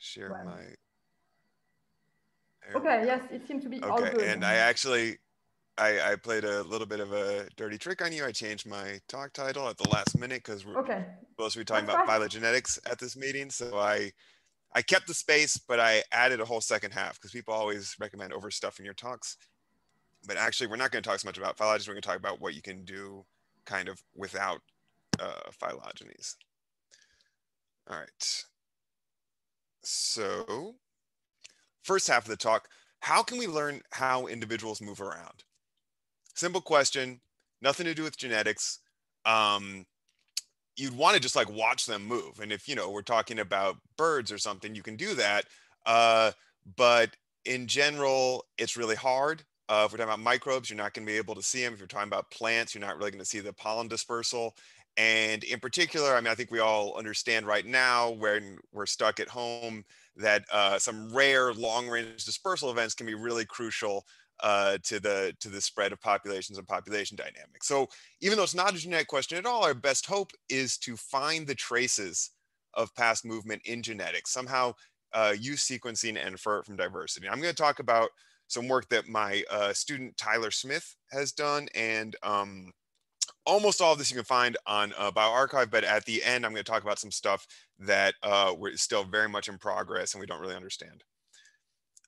share Well. my. Okay, yes, it seemed to be all Okay, good. and I played a little bit of a dirty trick on you. I changed my talk title at the last minute because we're Okay, supposed to be talking that's about fine. phylogenetics at this meeting. So I kept the space, but I added a whole second half because people always recommend overstuffing your talks. But actually, we're not going to talk so much about phylogeny. We're going to talk about what you can do kind of without phylogenies. All right. So first half of the talk, how can we learn how individuals move around? Simple question, nothing to do with genetics. You'd want to just like watch them move. And if, we're talking about birds or something, you can do that. But in general, it's really hard. If we're talking about microbes, you're not going to be able to see them. If you're talking about plants, you're not really going to see the pollen dispersal. And in particular, I mean, I think we all understand right now when we're stuck at home that some rare long-range dispersal events can be really crucial to the spread of populations and population dynamics. So even though it's not a genetic question at all, our best hope is to find the traces of past movement in genetics, somehow use sequencing and infer it from diversity. I'm going to talk about some work that my student Tyler Smith has done, and almost all of this you can find on bioRxiv, but at the end I'm going to talk about some stuff that we're still very much in progress and we don't really understand.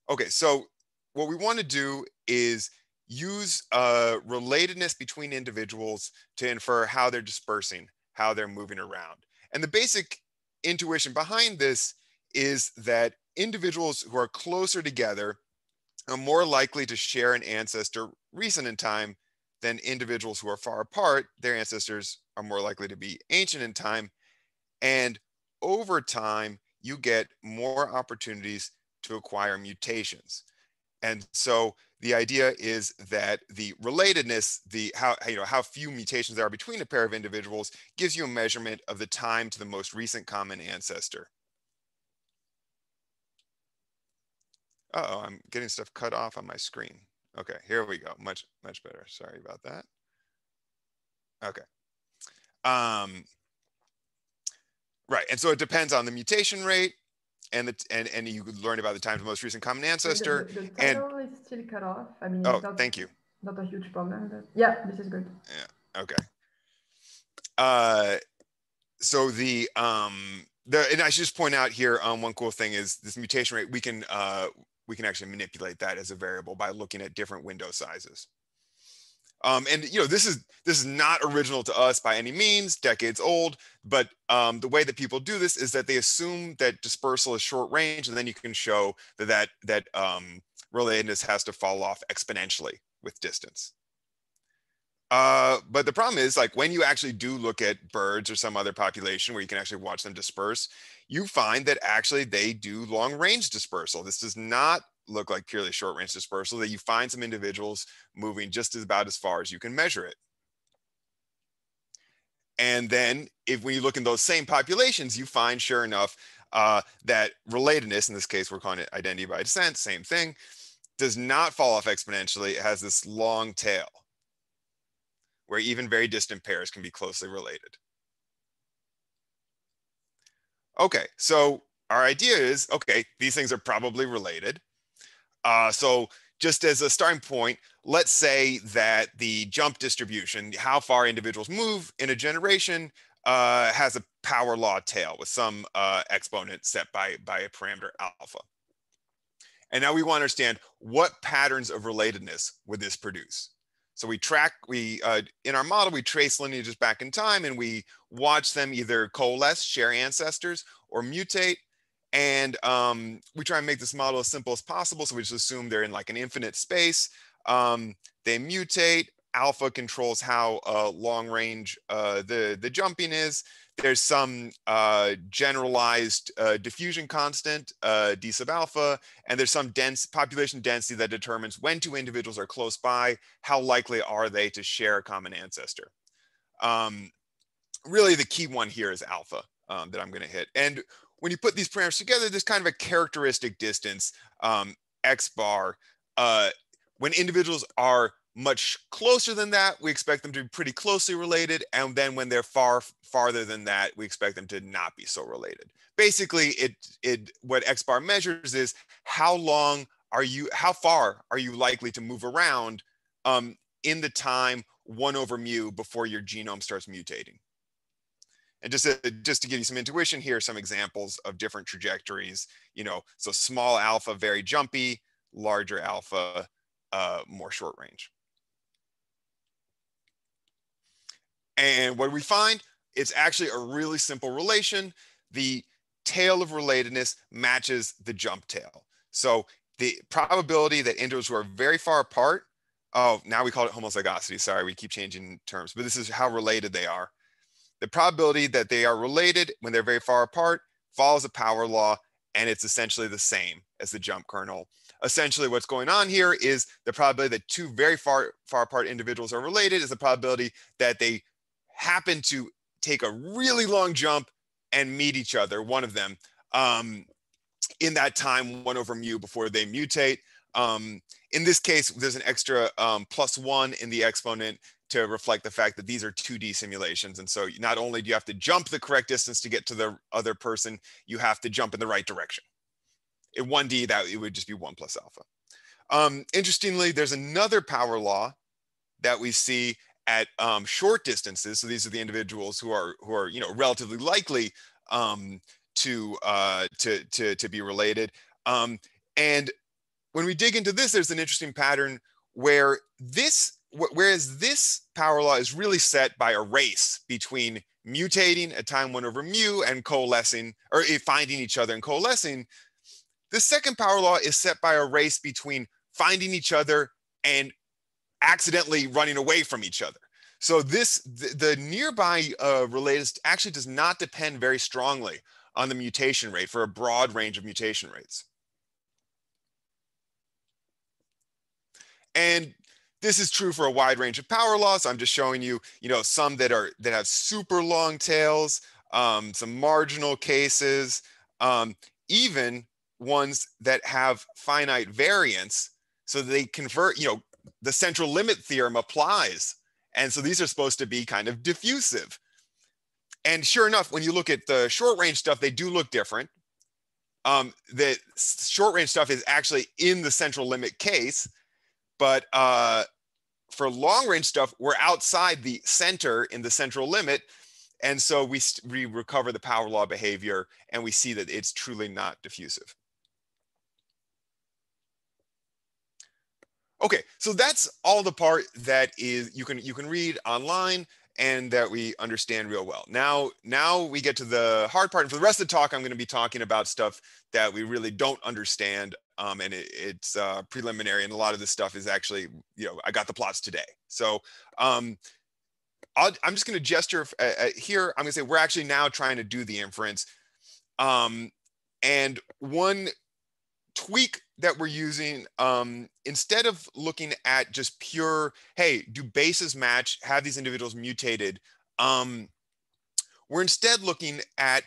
Okay, so what we want to do is use relatedness between individuals to infer how they're dispersing, how they're moving around. And the basic intuition behind this is that individuals who are closer together are more likely to share an ancestor recent in time than individuals who are far apart. Their ancestors are more likely to be ancient in time. And over time, you get more opportunities to acquire mutations. And so the idea is that the relatedness, how few mutations there are between a pair of individuals, gives you a measurement of the time to the most recent common ancestor. Uh-oh, I'm getting stuff cut off on my screen. Okay, here we go. Much better. Sorry about that. Okay. Right, and so it depends on the mutation rate, and you could learn about the time to the most recent common ancestor. The title is still cut off. I mean, oh, it's not, thank you. Not a huge problem, but yeah, this is good. Yeah. Okay. So and I should just point out here, one cool thing is this mutation rate. We can actually manipulate that as a variable by looking at different window sizes. And this is not original to us by any means, decades old, but the way that people do this is that they assume that dispersal is short range, and then you can show that relatedness has to fall off exponentially with distance. But the problem is, like, when you actually do look at birds or some other population where you can actually watch them disperse, you find that actually they do long range dispersal. This does not look like purely short range dispersal, that you find some individuals moving just about as far as you can measure it. And then when you look in those same populations, you find, sure enough, that relatedness, in this case, we're calling it identity by descent, same thing, does not fall off exponentially. It has this long tail where even very distant pairs can be closely related. Okay, so our idea is, okay, these things are probably related. So just as a starting point, let's say that the jump distribution, how far individuals move in a generation, has a power law tail with some exponent set by a parameter alpha. And now we want to understand what patterns of relatedness would this produce. So in our model, we trace lineages back in time and we watch them either coalesce, share ancestors, or mutate. And we try and make this model as simple as possible. So we just assume they're in like an infinite space. They mutate. Alpha controls how long range the jumping is. There's some generalized diffusion constant, d sub alpha, and there's some population density that determines when two individuals are close by, how likely are they to share a common ancestor. Really, the key one here is alpha that I'm going to hit. And when you put these parameters together, there's kind of a characteristic distance, x bar. When individuals are much closer than that, we expect them to be pretty closely related. And then when they're farther than that, we expect them to not be so related. Basically, what X bar measures is how far are you likely to move around in the time 1/mu before your genome starts mutating. And just to give you some intuition, here are some examples of different trajectories. So small alpha, very jumpy, larger alpha, more short range. And what do we find? It's actually a really simple relation. The tail of relatedness matches the jump tail. So the probability that individuals who are very far apart, now we call it homozygosity. Sorry, we keep changing terms, but this is how related they are. The probability that they are related when they're very far apart follows a power law, and it's essentially the same as the jump kernel. Essentially, what's going on here is the probability that two very far apart individuals are related is the probability that they happen to take a really long jump and meet each other, one of them, in that time 1/mu before they mutate. In this case, there's an extra +1 in the exponent to reflect the fact that these are 2D simulations. And so not only do you have to jump the correct distance to get to the other person, you have to jump in the right direction. In 1D, that it would just be 1 plus alpha. Interestingly, there's another power law that we see at short distances. So these are the individuals who are relatively likely to be related. And when we dig into this, there's an interesting pattern where whereas this power law is really set by a race between mutating at time 1/mu and coalescing, or finding each other and coalescing, the second power law is set by a race between finding each other and accidentally running away from each other. So the nearby relatedness actually does not depend very strongly on the mutation rate for a broad range of mutation rates. And this is true for a wide range of power laws. I'm just showing you, some that have super long tails, some marginal cases, even ones that have finite variance. So they convert, the central limit theorem applies. And so these are supposed to be kind of diffusive. And sure enough, when you look at the short range stuff, they do look different. The short range stuff is actually in the central limit case. But for long range stuff, we're outside the center in the central limit. And so we recover the power law behavior, and we see that it's truly not diffusive. Okay, so that's all the part that is you can read online and that we understand real well. Now we get to the hard part. And for the rest of the talk, I'm going to be talking about stuff that we really don't understand. And it's preliminary, and a lot of this stuff is actually, I got the plots today. So I'm just going to gesture here. I'm going to say we're actually now trying to do the inference. And one tweak that we're using, instead of looking at just pure, hey, do bases match, have these individuals mutated, we're instead looking at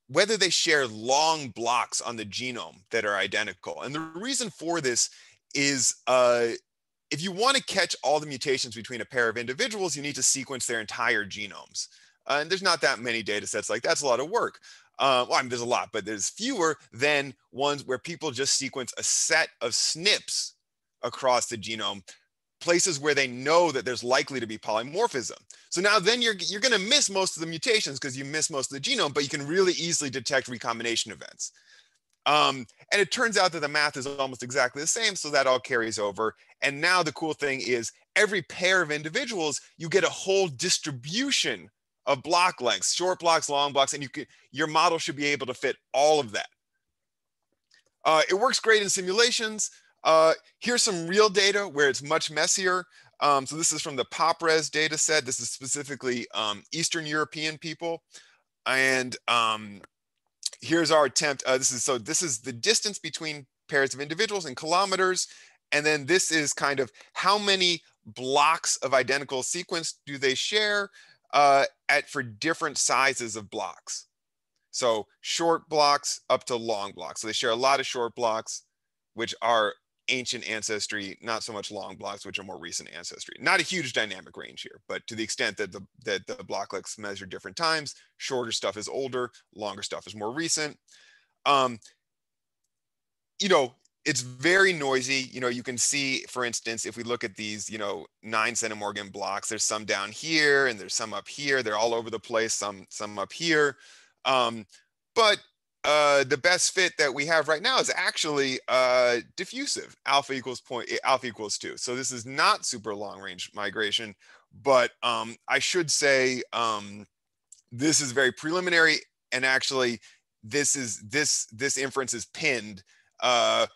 whether they share long blocks on the genome that are identical. And the reason for this is if you want to catch all the mutations between a pair of individuals, you need to sequence their entire genomes. And there's not that many data sets like that's a lot of work. Well, I mean, there's a lot, but there's fewer than ones where people just sequence a set of SNPs across the genome, places where they know that there's likely to be polymorphism. So now then you're going to miss most of the mutations because you miss most of the genome, but you can really easily detect recombination events. And it turns out that the math is almost exactly the same, so that all carries over. And now the cool thing is every pair of individuals, you get a whole distribution of block lengths, short blocks, long blocks, and your model should be able to fit all of that. It works great in simulations. Here's some real data where it's much messier. So this is from the PopRes data set. This is specifically Eastern European people. And here's our attempt. This is the distance between pairs of individuals in kilometers. And then this is kind of how many blocks of identical sequence do they share for different sizes of blocks. So short blocks up to long blocks. So they share a lot of short blocks, which are ancient ancestry, not so much long blocks, which are more recent ancestry. Not a huge dynamic range here, but to the extent that the block lengths measure different times, shorter stuff is older, longer stuff is more recent. You know, it's very noisy. You know, you can see, for instance, if we look at these, 9 centimorgan blocks, there's some down here and there's some up here. They're all over the place, some up here. But the best fit that we have right now is actually diffusive. Alpha equals 2. So this is not super long range migration, but I should say this is very preliminary, and actually this inference is pinned. The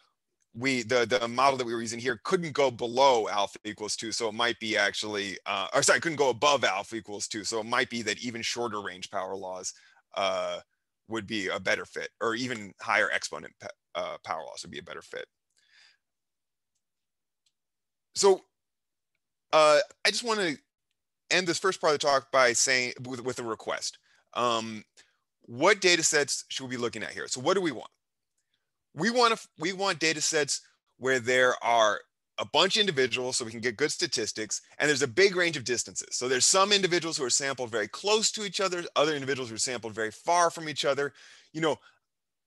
model that we were using here couldn't go below alpha equals 2, so it might be actually, couldn't go above alpha equals 2, so it might be that even shorter range power laws would be a better fit, or even higher exponent power laws would be a better fit. So I just want to end this first part of the talk by saying, with a request. What data sets should we be looking at here? So what do we want? We want data sets where there are a bunch of individuals so we can get good statistics, and there's a big range of distances. So there's some individuals who are sampled very close to each other, other individuals who are sampled very far from each other,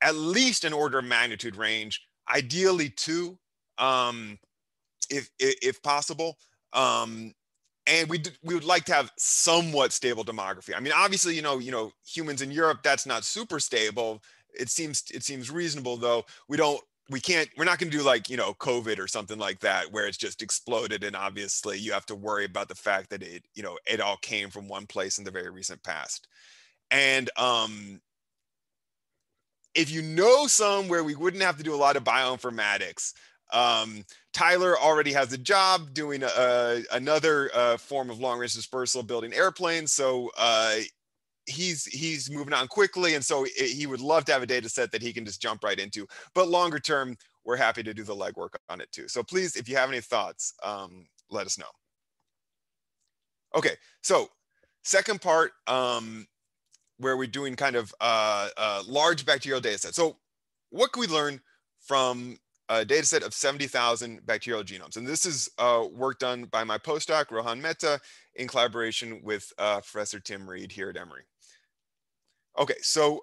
at least an order of magnitude range, ideally 2, if possible. And we would like to have somewhat stable demography. I mean, obviously, humans in Europe, that's not super stable. It seems reasonable, though. We're not going to do like, COVID or something like that, where it's just exploded. And obviously you have to worry about the fact that it all came from one place in the very recent past. And if you know somewhere we wouldn't have to do a lot of bioinformatics, Tyler already has a job doing another form of long range dispersal, building airplanes. So he's moving on quickly, and so he would love to have a data set that he can just jump right into. But longer term, we're happy to do the legwork on it too. So please, if you have any thoughts, let us know. Okay, so second part, where we're doing kind of large bacterial data set. So what can we learn from a data set of 70,000 bacterial genomes? And this is work done by my postdoc, Rohan Mehta, in collaboration with Professor Tim Reed here at Emory. Okay, so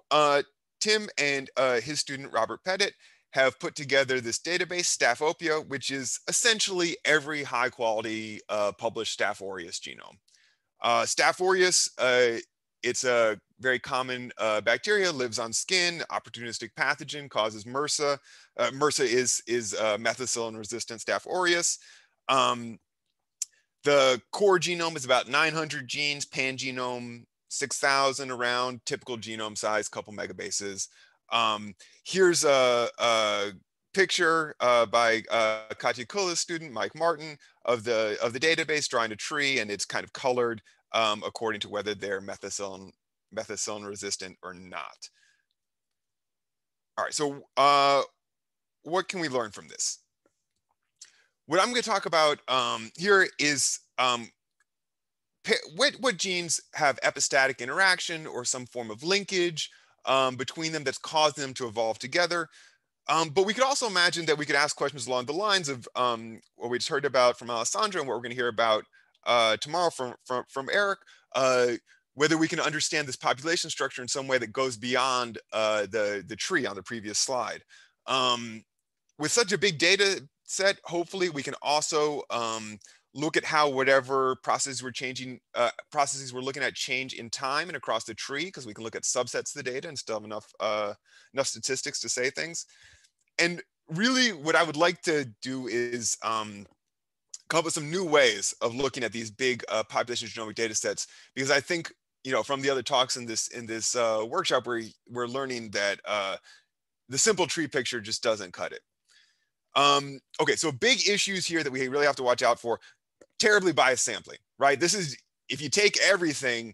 Tim and his student, Robert Pettit, have put together this database, Staphopia, which is essentially every high quality published Staph aureus genome. Staph aureus, it's a very common bacteria, lives on skin, opportunistic pathogen, causes MRSA. MRSA is methicillin resistant Staph aureus. The core genome is about 900 genes, pangenome 6,000 around, typical genome size, couple megabases. Here's a picture by Katya Kula's student, Mike Martin, of the database, drawing a tree, and it's kind of colored according to whether they're methicillin resistant or not. All right, so what can we learn from this? What I'm going to talk about here is what genes have epistatic interaction or some form of linkage between them that's caused them to evolve together. But we could also imagine that we could ask questions along the lines of what we just heard about from Alessandro and what we're going to hear about tomorrow from Eric, whether we can understand this population structure in some way that goes beyond the tree on the previous slide. With such a big data set, hopefully we can also look at how whatever processes we're looking at change in time and across the tree, because we can look at subsets of the data and still have enough statistics to say things. And really what I would like to do is come up with some new ways of looking at these big population genomic data sets, because I think, from the other talks in this workshop, we're learning that the simple tree picture just doesn't cut it. Okay, so big issues here that we really have to watch out for: terribly biased sampling, right? This is, if you take everything,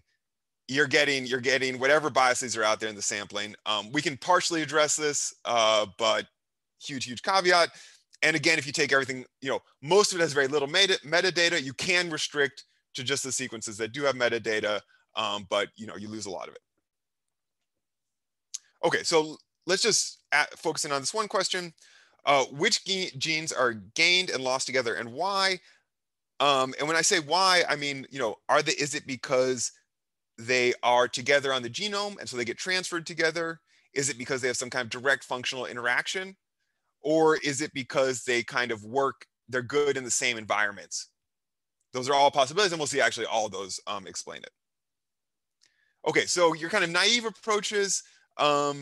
you're getting whatever biases are out there in the sampling. We can partially address this, but huge caveat. And again, if you take everything, most of it has very little metadata. You can restrict to just the sequences that do have metadata, but you lose a lot of it. Okay, so let's just focus in on this one question. Which genes are gained and lost together and why? And when I say why, I mean, is it because they are together on the genome and so they get transferred together? Is it because they have some kind of direct functional interaction? Or is it because they kind of they're good in the same environments? Those are all possibilities, and we'll see actually all of those explain it. Okay, so your kind of naive approaches are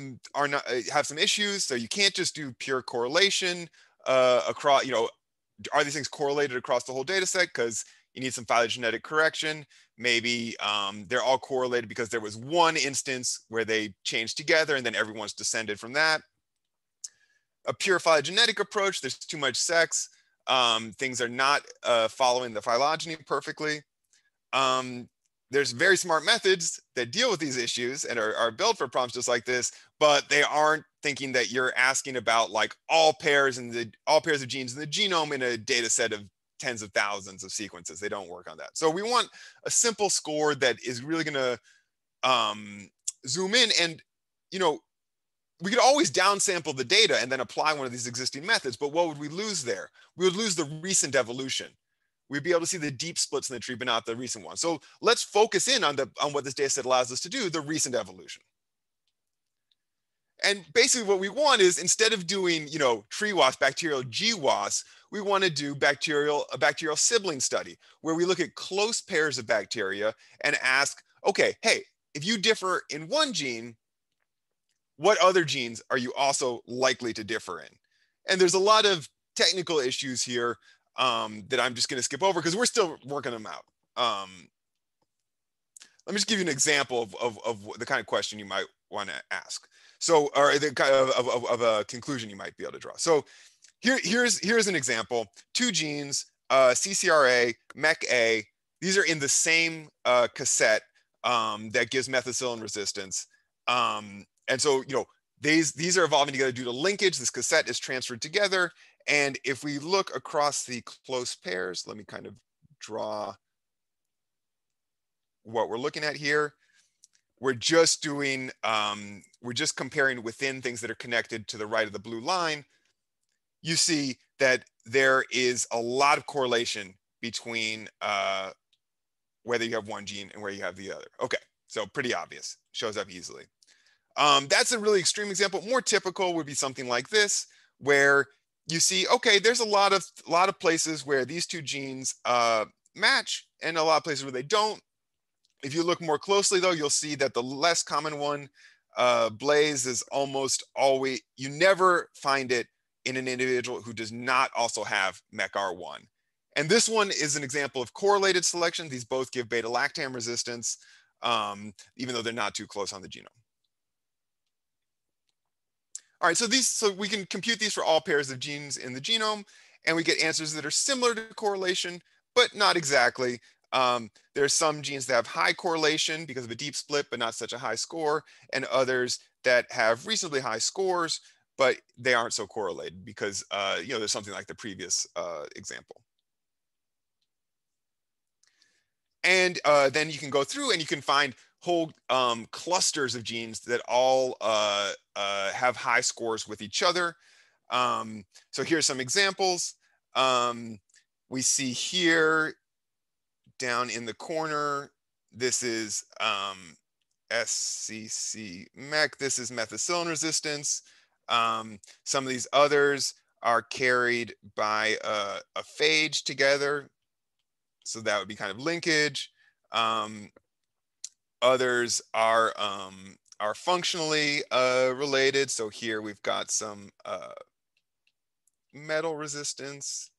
not have some issues. So you can't just do pure correlation across, are these things correlated across the whole data set? Because you need some phylogenetic correction. Maybe they're all correlated because there was one instance where they changed together and then everyone's descended from that. A pure phylogenetic approach, there's too much sex. Things are not following the phylogeny perfectly. There's very smart methods that deal with these issues and are built for problems just like this, but they aren't thinking that you're asking about like all pairs of genes in the genome in a data set of tens of thousands of sequences. They don't work on that. So we want a simple score that is really going to zoom in, and we could always downsample the data and then apply one of these existing methods, but what would we lose there? We would lose the recent evolution. We'd be able to see the deep splits in the tree, but not the recent one. So let's focus in on what this data set allows us to do, the recent evolution. And basically what we want is, instead of doing, tree wasp, bacterial GWAS, we want to do a bacterial sibling study, where we look at close pairs of bacteria and ask, okay, hey, if you differ in one gene, what other genes are you also likely to differ in? And there's a lot of technical issues here that I'm just going to skip over because we're still working them out. Let me just give you an example of the kind of question you might want to ask. So, or the kind of a conclusion you might be able to draw. So here's an example. Two genes, CCRA, MECA, these are in the same cassette that gives methicillin resistance. And so, these are evolving together due to linkage. This cassette is transferred together. And if we look across the close pairs, let me kind of draw what we're looking at here. We're just comparing within things that are connected to the right of the blue line. You see that there is a lot of correlation between whether you have one gene and where you have the other. Okay, so pretty obvious, shows up easily. That's a really extreme example. More typical would be something like this, where you see, okay, there's a lot of places where these two genes match and a lot of places where they don't. If you look more closely, though, you'll see that the less common one, Blaze, is almost always, you never find it in an individual who does not also have MECR1. And this one is an example of correlated selection. These both give beta-lactam resistance, even though they're not too close on the genome. All right, so we can compute these for all pairs of genes in the genome, and we get answers that are similar to correlation, but not exactly. There's some genes that have high correlation because of a deep split, but not such a high score, and others that have reasonably high scores, but they aren't so correlated because there's something like the previous example. And then you can go through and you can find whole clusters of genes that all have high scores with each other. So here's some examples. We see here down in the corner, this is SCC MEC. This is methicillin resistance. Some of these others are carried by a phage together. So that would be kind of linkage. Others are functionally related. So here we've got some metal resistance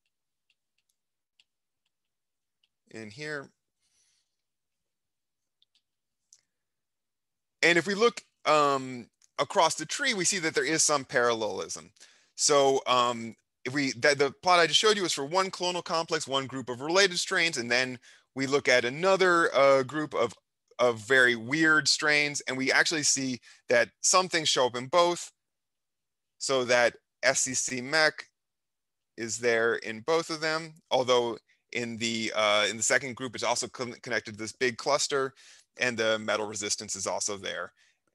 in here. And if we look across the tree, we see that there is some parallelism. So the plot I just showed you is for one clonal complex, one group of related strains, and then we look at another group of very weird strains, and we actually see that some things show up in both, so that SCC MEC is there in both of them, although in the second group it's also connected to this big cluster, and the metal resistance is also there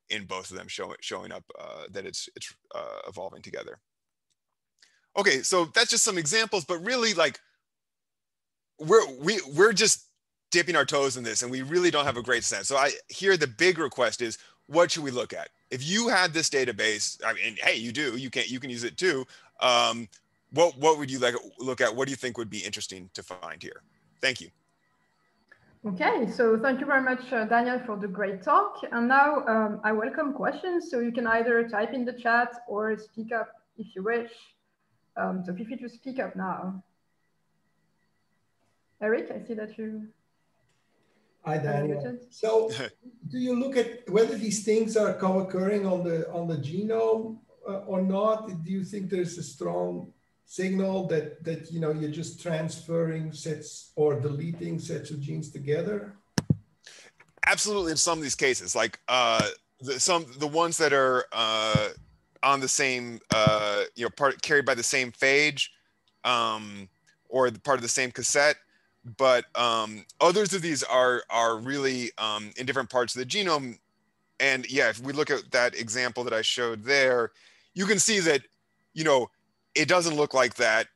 in both of them, showing up that it's evolving together. Okay, so that's just some examples, but really like we're just dipping our toes in this and we really don't have a great sense. So here the big request is, what should we look at? If you had this database, I mean, hey, you can use it too. What would you like look at? What do you think would be interesting to find here? Thank you. Okay, so thank you very much, Daniel, for the great talk. And now I welcome questions. So you can either type in the chat or speak up if you wish. So feel free to speak up now. Eric, I see that you... Hi, Daniel. So do you look at whether these things are co-occurring on the genome or not? Do you think there's a strong signal that you know, you're just transferring sets or deleting sets of genes together? Absolutely, in some of these cases, like the ones that are on the same carried by the same phage, or part of the same cassette, but others of these are really in different parts of the genome. And yeah, if we look at that example that I showed there, you can see that, you know, it doesn't look like that.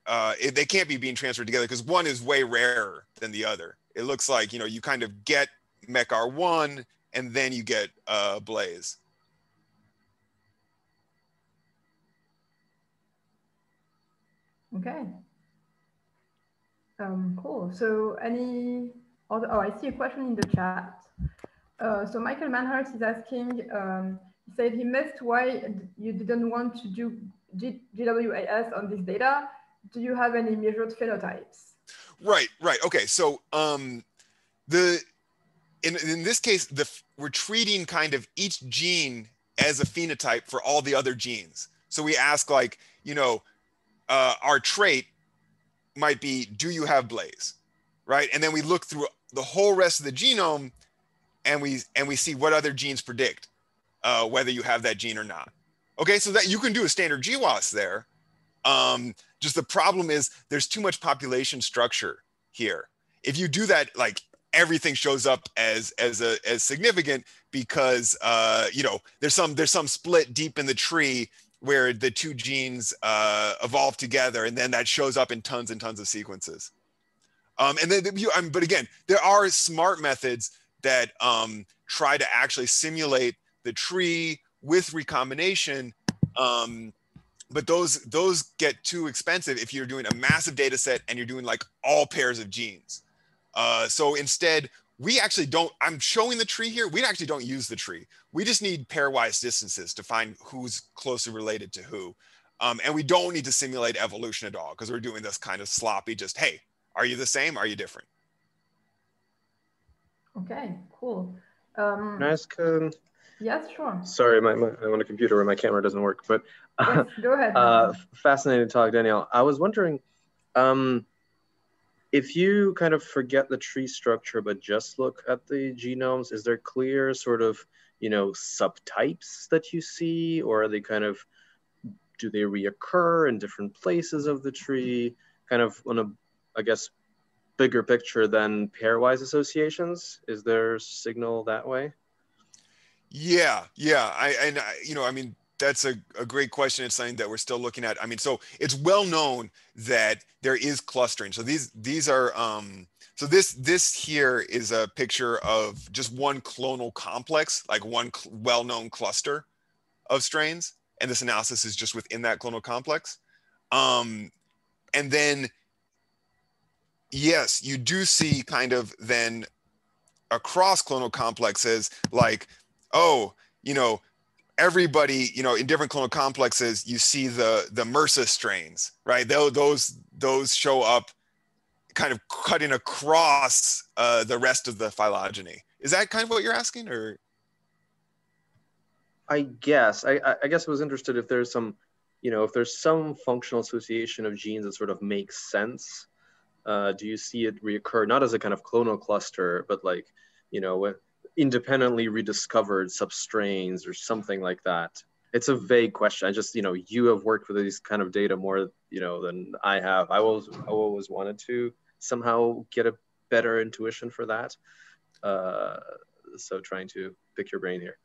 They can't be being transferred together because one is way rarer than the other. It looks like, you know, you kind of get MECR1 and then you get Blaze. Okay. Cool. So any other, oh, I see a question in the chat. So Michael Manhurst is asking, he said he missed why you didn't want to do GWAS on this data. Do you have any measured phenotypes? Right. Okay. So in this case, we're treating kind of each gene as a phenotype for all the other genes. So we ask, like, you know, our trait might be, do you have Blaze, right? And then we look through the whole rest of the genome, and we see what other genes predict whether you have that gene or not. Okay, so that you can do a standard GWAS there. Just the problem is there's too much population structure here. If you do that, like, everything shows up as significant because you know, there's some split deep in the tree where the two genes evolve together, and then that shows up in tons and tons of sequences. And then, but again, there are smart methods that try to actually simulate the tree with recombination, but those get too expensive if you're doing a massive data set and you're doing like all pairs of genes. So instead, we actually don't, I'm showing the tree here, we actually don't use the tree. We just need pairwise distances to find who's closely related to who. And we don't need to simulate evolution at all because we're doing this kind of sloppy, just, hey, are you the same? Are you different? Okay, cool. Can I ask? Yes, sure. Sorry, I'm on a computer where my camera doesn't work, but yes, go ahead. Fascinating talk, Daniel. I was wondering, if you kind of forget the tree structure but just look at the genomes, is there clear sort of, you know, subtypes that you see, or are they kind of, do they reoccur in different places of the tree, kind of on a, I guess, bigger picture than pairwise associations? Is there signal that way? Yeah. You know, I mean, that's a great question. It's something that we're still looking at. I mean, so it's well known that there is clustering. So these are, so this here is a picture of just one clonal complex, like one well-known cluster of strains. And this analysis is just within that clonal complex. And then, yes, you do see kind of then across clonal complexes, like, oh, you know, everybody, you know, in different clonal complexes, you see the MRSA strains, right? Those show up kind of cutting across the rest of the phylogeny. Is that kind of what you're asking, or? I guess I guess I was interested if there's some, you know, if there's some functional association of genes that sort of makes sense. Do you see it reoccur, not as a kind of clonal cluster, but like, you know, independently rediscovered substrains or something like that? It's a vague question. I just, you know, you have worked with these kind of data more, you know, than I have. I always wanted to somehow get a better intuition for that. So trying to pick your brain here.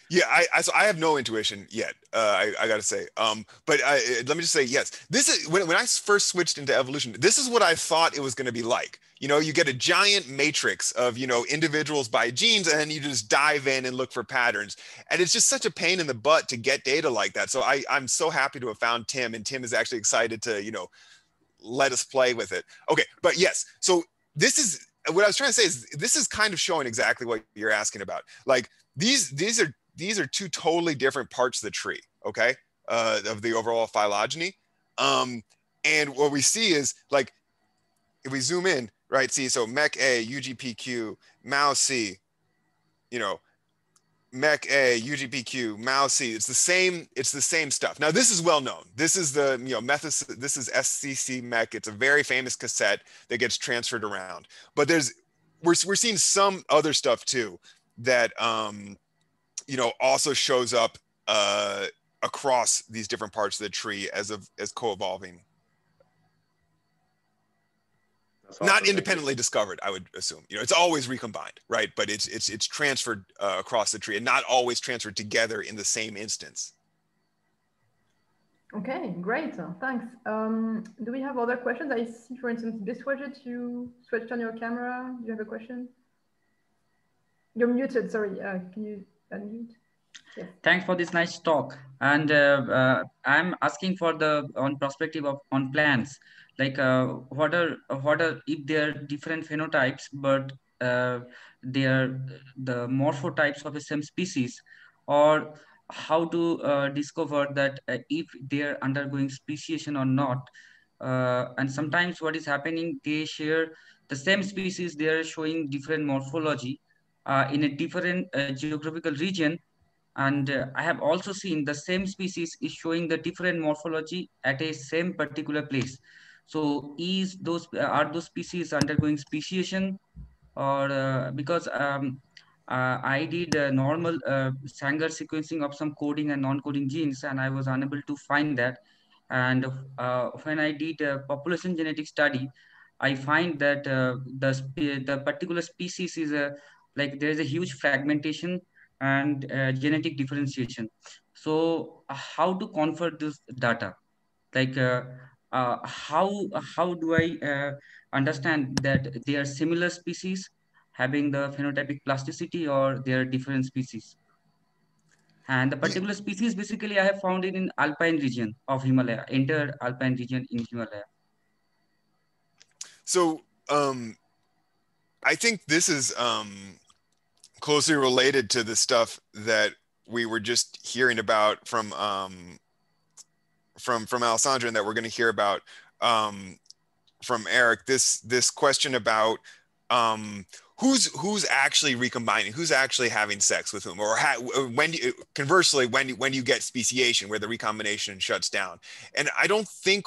Yeah, so I have no intuition yet. I got to say, but let me just say yes. This is when I first switched into evolution. This is what I thought it was going to be like. You know, you get a giant matrix of individuals by genes, and then you just dive in and look for patterns. And it's just such a pain in the butt to get data like that. So I'm so happy to have found Tim, and Tim is actually excited to let us play with it. Okay, but yes. So this is what I was trying to say is this is kind of showing exactly what you're asking about. Like these are two totally different parts of the tree, okay, of the overall phylogeny. And what we see is, like, if we zoom in, right, see, so MEC A, UGPQ, MAO C, MEC A, UGPQ, MAO C, it's the same stuff. Now, this is well known. This is the, this is SCC MEC. It's a very famous cassette that gets transferred around. But we're seeing some other stuff too that, also shows up across these different parts of the tree as co-evolving. Awesome. Not independently discovered, I would assume. It's always recombined, right? But it's transferred across the tree and not always transferred together in the same instance. Okay, great. Thanks. Do we have other questions? I see, for instance, Biswajet, you switched on your camera. Do you have a question? You're muted, sorry. Can you unmute? Yes. Thanks for this nice talk. And I'm asking for on perspective on plants, like what are if they're different phenotypes, but they are the morphotypes of the same species, or how to discover that if they're undergoing speciation or not. And sometimes what is happening, they share the same species, they're showing different morphology in a different geographical region. And I have also seen the same species is showing the different morphology at a same particular place. So are those species undergoing speciation, or because I did a normal Sanger sequencing of some coding and non-coding genes, and I was unable to find that. And when I did a population genetic study, I find that the particular species is like there is a huge fragmentation and genetic differentiation. So how to convert this data? Like how do I understand that they are similar species having the phenotypic plasticity, or they are different species? And the particular species basically I have found it in alpine region of Himalaya, entire alpine region in Himalaya. So I think this is closely related to the stuff that we were just hearing about from Alessandra, and that we're going to hear about from Eric. This question about who's actually recombining, who's actually having sex with whom, or conversely, when you get speciation, where the recombination shuts down. And I don't think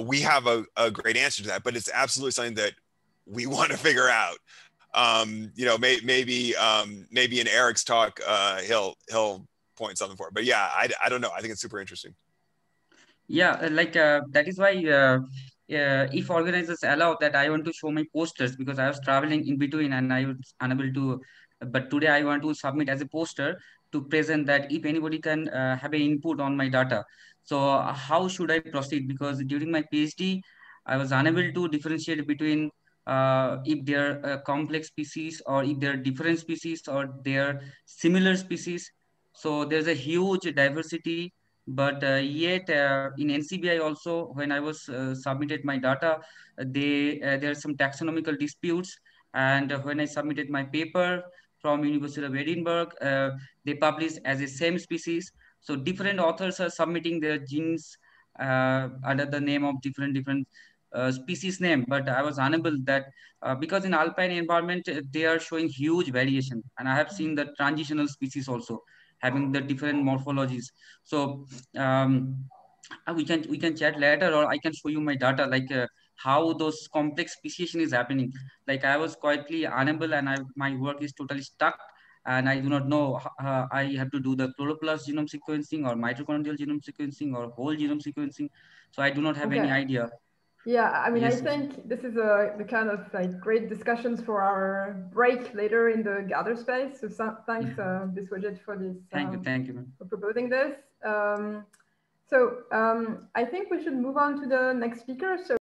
we have a great answer to that, but it's absolutely something that we want to figure out. Maybe in Eric's talk, he'll point something for it. But yeah, I don't know. I think it's super interesting. Yeah, like that is why if organizers allow that, I want to show my posters, because I was traveling in between and I was unable to. But today I want to submit as a poster to present that if anybody can have an input on my data. So how should I proceed? Because during my PhD, I was unable to differentiate between if they're complex species, or if they're different species, or they're similar species. So there's a huge diversity. But yet in NCBI also, when I was submitted my data, there are some taxonomical disputes. And when I submitted my paper from University of Edinburgh, they published as a same species. So different authors are submitting their genes under the name of different species name. But I was unable that because in alpine environment, they are showing huge variation. And I have seen the transitional species also having the different morphologies. So we can chat later, or I can show you my data, like how those complex speciation is happening. Like I was quietly unable, and my work is totally stuck, and I do not know I have to do the chloroplast genome sequencing, or mitochondrial genome sequencing, or whole genome sequencing. So I do not have any idea. Yeah, I mean, Yes. I think this is the kind of like great discussions for our break later in the gather space. So thanks, Biswajit, for this. Thank you. For proposing this. I think we should move on to the next speaker. So